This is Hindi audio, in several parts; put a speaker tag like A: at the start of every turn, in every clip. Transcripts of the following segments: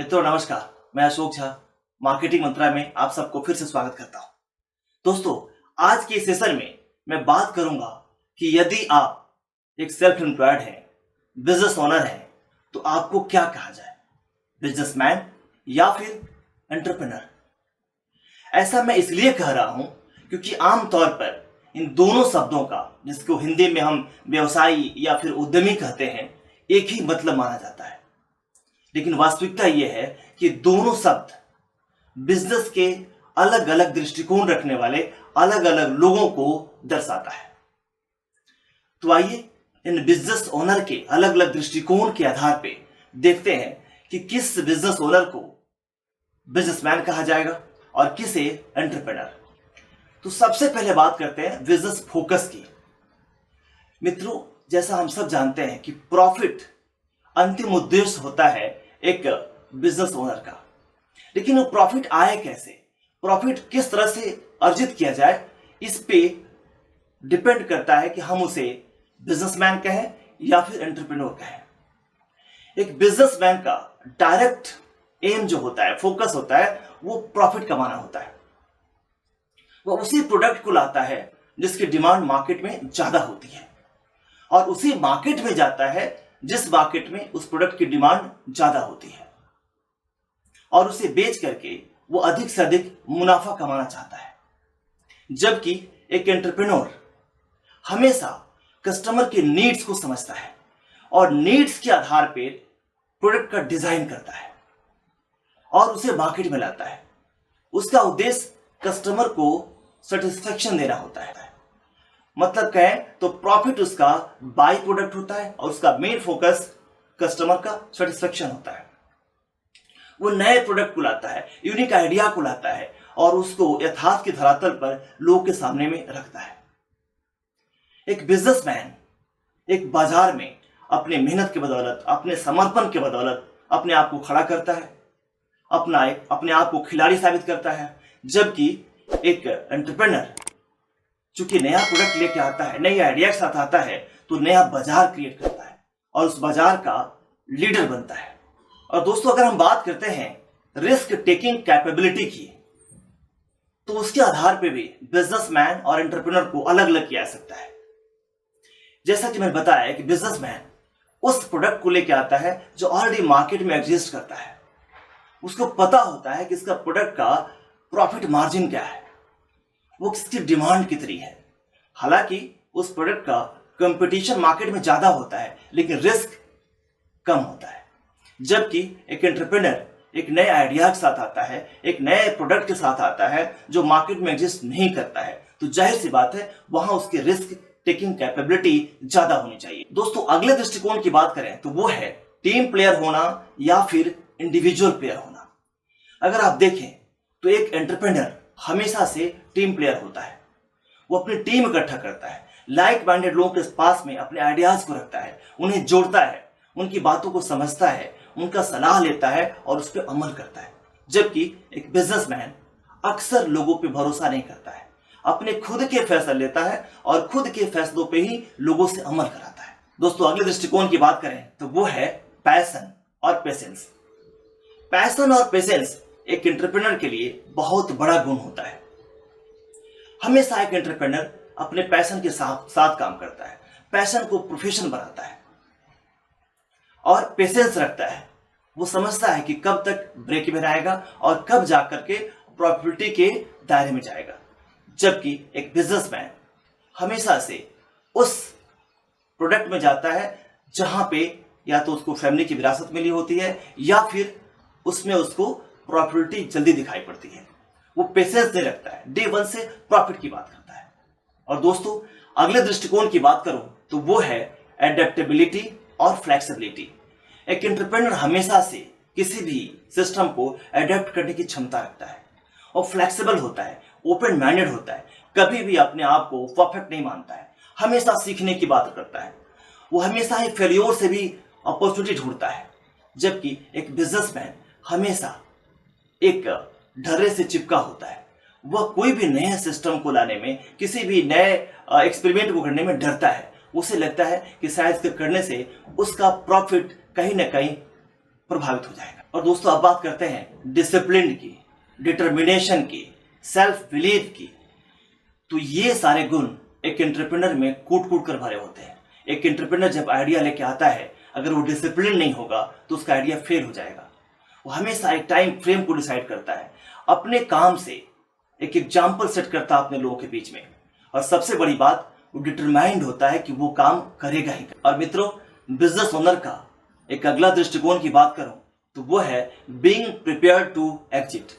A: मित्रों नमस्कार, मैं अशोक झा मार्केटिंग मंत्रा में आप सबको फिर से स्वागत करता हूं। दोस्तों, आज के सेशन में मैं बात करूंगा कि यदि आप एक सेल्फ एम्प्लॉयड हैं, बिजनेस ओनर हैं, तो आपको क्या कहा जाए, बिजनेसमैन या फिर एंटरप्रेन्योर। ऐसा मैं इसलिए कह रहा हूं क्योंकि आमतौर पर इन दोनों शब्दों का, जिसको हिंदी में हम व्यवसायी या फिर उद्यमी कहते हैं, एक ही मतलब माना जाता है। लेकिन वास्तविकता यह है कि दोनों शब्द बिजनेस के अलग अलग दृष्टिकोण रखने वाले अलग अलग लोगों को दर्शाता है। तो आइए इन बिजनेस ओनर के अलग अलग दृष्टिकोण के आधार पे देखते हैं कि किस बिजनेस ओनर को बिजनेसमैन कहा जाएगा और किसे एंटरप्रेन्योर। तो सबसे पहले बात करते हैं बिजनेस फोकस की। मित्रों, जैसा हम सब जानते हैं कि प्रॉफिट अंतिम उद्देश्य होता है एक बिजनेस ओनर का। लेकिन वो प्रॉफिट आए कैसे, प्रॉफिट किस तरह से अर्जित किया जाए, इस पे डिपेंड करता है कि हम उसे बिजनेसमैन कहें या फिर एंटरप्रेन्योर कहें। एक बिजनेसमैन का डायरेक्ट एम जो होता है, फोकस होता है, वो प्रॉफिट कमाना होता है। वो उसी प्रोडक्ट को लाता है जिसकी डिमांड मार्केट में ज्यादा होती है और उसी मार्केट में जाता है जिस मार्केट में उस प्रोडक्ट की डिमांड ज्यादा होती है और उसे बेच करके वो अधिक से अधिक मुनाफा कमाना चाहता है। जबकि एक एंटरप्रेन्योर हमेशा कस्टमर के नीड्स को समझता है और नीड्स के आधार पर प्रोडक्ट का डिजाइन करता है और उसे मार्केट में लाता है। उसका उद्देश्य कस्टमर को सेटिस्फेक्शन देना होता है। मतलब कहें तो प्रॉफिट उसका बाई प्रोडक्ट होता है और उसका मेन फोकस कस्टमर का सेटिस्फेक्शन होता है। वो नए प्रोडक्ट को लाता है, यूनिक आइडिया को लाता है और उसको यथार्थ के धरातल पर लोगों के सामने में रखता है। एक बिजनेसमैन एक बाजार में अपने मेहनत के बदौलत, अपने समर्पण के बदौलत अपने आप को खड़ा करता है, अपने आप को खिलाड़ी साबित करता है। जबकि एक एंटरप्रेन्योर चूंकि नया प्रोडक्ट लेके आता है, नई आइडिया के साथ आता है, तो नया बाजार क्रिएट करता है और उस बाजार का लीडर बनता है। और दोस्तों, अगर हम बात करते हैं रिस्क टेकिंग कैपेबिलिटी की, तो उसके आधार पे भी बिजनेसमैन और एंटरप्रेन्योर को अलग अलग किया जा सकता है। जैसा कि मैंने बताया कि बिजनेसमैन उस प्रोडक्ट को लेके आता है जो ऑलरेडी मार्केट में एग्जिस्ट करता है। उसको पता होता है कि इसका प्रोडक्ट का प्रॉफिट मार्जिन क्या है, वो किसकी डिमांड कितनी है। हालांकि उस प्रोडक्ट का कंपटीशन मार्केट में ज्यादा होता है लेकिन रिस्क कम होता है। जबकि एक एंटरप्रेन्योर एक नए आइडिया के साथ आता है, एक नए प्रोडक्ट के साथ आता है जो मार्केट में एग्जिस्ट नहीं करता है, तो जाहिर सी बात है वहां उसकी रिस्क टेकिंग कैपेबिलिटी ज्यादा होनी चाहिए। दोस्तों, अगले दृष्टिकोण की बात करें तो वो है टीम प्लेयर होना या फिर इंडिविजुअल प्लेयर होना। अगर आप देखें तो एक एंटरप्रेन्योर हमेशा से टीम प्लेयर होता है। वो अपनी टीम इकट्ठा करता है, लाइक माइंडेड लोगों के पास में अपने आइडियाज को रखता है, उन्हें जोड़ता है, उनकी बातों को समझता है, उनका सलाह लेता है और उस पर अमल करता है। जबकि एक बिजनेसमैन अक्सर लोगों पे भरोसा नहीं करता है, अपने खुद के फैसले लेता है और खुद के फैसलों पे ही लोगों से अमल कराता है। दोस्तों, अगले दृष्टिकोण की बात करें तो वो है पैशन और पेशेंस। पैशन और पेशेंस एक एंटरप्रेन्योर के लिए बहुत बड़ा गुण होता है। हमेशा एक एंटरप्रेन्योर अपने पैशन के साथ काम करता है, पैशन को प्रोफेशन बनाता है और पेशेंस रखता है। वो समझता है कि कब तक ब्रेक इवन आएगा और कब जाकर के प्रॉफिटिबिलिटी के दायरे में जाएगा। जबकि एक बिजनेसमैन हमेशा से उस प्रोडक्ट में जाता है जहां पे या तो उसको फैमिली की विरासत मिली होती है या फिर उसमें उसको प्रॉफिटिबिलिटी जल्दी दिखाई पड़ती है। वो पेशेंस नहीं रखता है, डे वन से प्रॉफिट की बात करता है। और दोस्तों, अगले दृष्टिकोण की बात करूं तो वो है एडेप्टेबिलिटी और फ्लेक्सिबिलिटी। एक एंटरप्रेन्योर हमेशा से किसी भी सिस्टम को एडेप्ट करने की क्षमता रखता है और फ्लेक्सिबल होता है, ओपन माइंडेड होता है, कभी भी अपने आप को परफेक्ट नहीं मानता है, हमेशा सीखने की बात करता है। वो हमेशा ही फेल्योर से भी अपॉर्चुनिटी ढूंढता है। जबकि एक बिजनेसमैन हमेशा एक ढर्रे से चिपका होता है। वह कोई भी नए सिस्टम को लाने में, किसी भी नए एक्सपेरिमेंट को करने में डरता है। उसे लगता है कि शायद इसके करने से उसका प्रॉफिट कहीं ना कहीं प्रभावित हो जाएगा। और दोस्तों अब बात करते हैं डिसिप्लिन की, डिटर्मिनेशन की, सेल्फ बिलीव की। तो ये सारे गुण एक एंटरप्रेन्योर में कूट कूट कर भरे होते हैं। एक एंटरप्रेन्योर जब आइडिया लेके आता है, अगर वो डिसिप्लिन नहीं होगा तो उसका आइडिया फेल हो जाएगा। वो हमेशा एक टाइम फ्रेम को डिसाइड करता है, अपने काम से एक एग्जाम्पल सेट करता है अपने लोगों के बीच में, और सबसे बड़ी बात वो डिटरमाइंड होता है कि वो काम करेगा ही। और मित्रों, बिजनेस ओनर का एक अगला दृष्टिकोण की बात करूं तो वो है बीइंग प्रिपेयर्ड टू एग्जिट।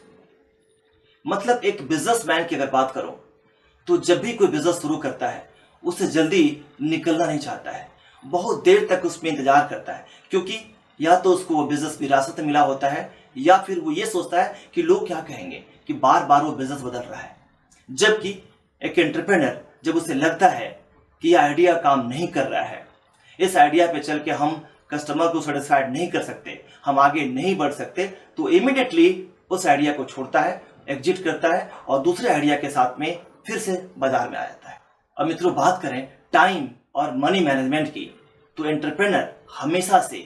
A: मतलब एक बिजनेसमैन की अगर बात करो तो जब भी कोई बिजनेस शुरू करता है उससे जल्दी निकलना नहीं चाहता है, बहुत देर तक उसमें इंतजार करता है, क्योंकि या तो उसको वो बिजनेस विरासत में मिला होता है या फिर वो ये सोचता है कि लोग क्या कहेंगे कि बार बार वो बिजनेस बदल रहा है। जबकि एक एंटरप्रेन्योर जब उसे लगता है कि यह आइडिया काम नहीं कर रहा है, इस आइडिया पे चल के हम कस्टमर को सेटिस्फाइड नहीं कर सकते, हम आगे नहीं बढ़ सकते, तो इमीडिएटली उस आइडिया को छोड़ता है, एग्जिट करता है और दूसरे आइडिया के साथ में फिर से बाजार में आ जाता है। और मित्रों, बात करें टाइम और मनी मैनेजमेंट की, तो एंटरप्रेन्योर हमेशा से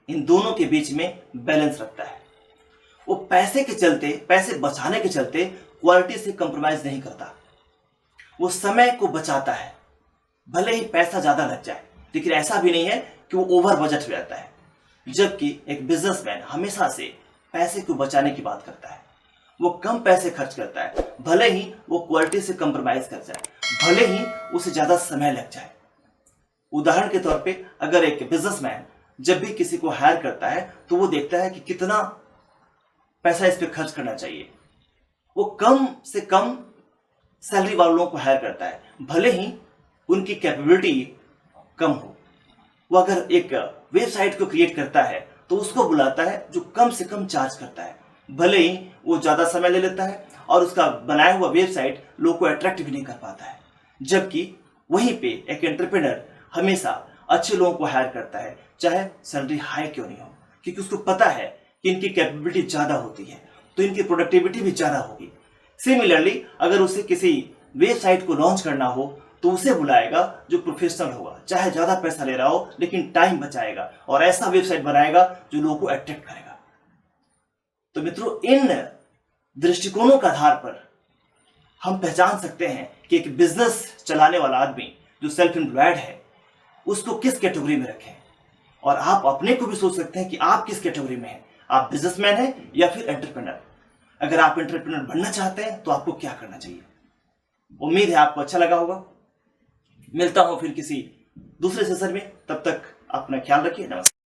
A: इन दोनों के बीच में बैलेंस रखता है। वो पैसे के चलते, पैसे बचाने के चलते क्वालिटी से कंप्रोमाइज नहीं करता। वो समय को बचाता है, भले ही पैसा ज्यादा लग जाए, लेकिन ऐसा भी नहीं है कि वो ओवर बजट हो जाता है। जबकि एक बिजनेसमैन हमेशा से पैसे को बचाने की बात करता है, वो कम पैसे खर्च करता है, भले ही वो क्वालिटी से कंप्रोमाइज कर जाए, भले ही उसे ज्यादा समय लग जाए। उदाहरण के तौर पे अगर एक बिजनेसमैन जब भी किसी को हायर करता है तो वो देखता है कि कितना पैसा इस पे खर्च करना चाहिए। वो कम से कम सैलरी वाले लोगों को हायर करता है, भले ही उनकी कैपेबिलिटी कम हो। वो अगर एक वेबसाइट को क्रिएट करता है तो उसको बुलाता है जो कम से कम चार्ज करता है, भले ही वो ज्यादा समय ले लेता है और उसका बनाया हुआ वेबसाइट लोगों को अट्रैक्ट भी नहीं कर पाता है। जबकि वहीं पे एक एंटरप्रेन्योर हमेशा अच्छे लोगों को हायर करता है, चाहे सैलरी हाई क्यों नहीं हो, क्योंकि उसको पता है कि इनकी कैपेबिलिटी ज्यादा होती है तो इनकी प्रोडक्टिविटी भी ज्यादा होगी। सिमिलरली अगर उसे किसी वेबसाइट को लॉन्च करना हो तो उसे बुलाएगा जो प्रोफेशनल होगा, चाहे ज्यादा पैसा ले रहा हो लेकिन टाइम बचाएगा और ऐसा वेबसाइट बनाएगा जो लोगों को अट्रैक्ट करेगा। तो मित्रों, इन दृष्टिकोणों के आधार पर हम पहचान सकते हैं कि एक बिजनेस चलाने वाला आदमी जो सेल्फ एम्प्लॉयड है उसको किस कैटेगरी में रखें। और आप अपने को भी सोच सकते हैं कि आप किस कैटेगरी में हैं, आप बिजनेसमैन हैं या फिर एंटरप्रेन्योर। अगर आप एंटरप्रेन्योर बनना चाहते हैं तो आपको क्या करना चाहिए। उम्मीद है आपको अच्छा लगा होगा। मिलता हूं फिर किसी दूसरे सेशन में, तब तक अपना ख्याल रखिए। नमस्कार।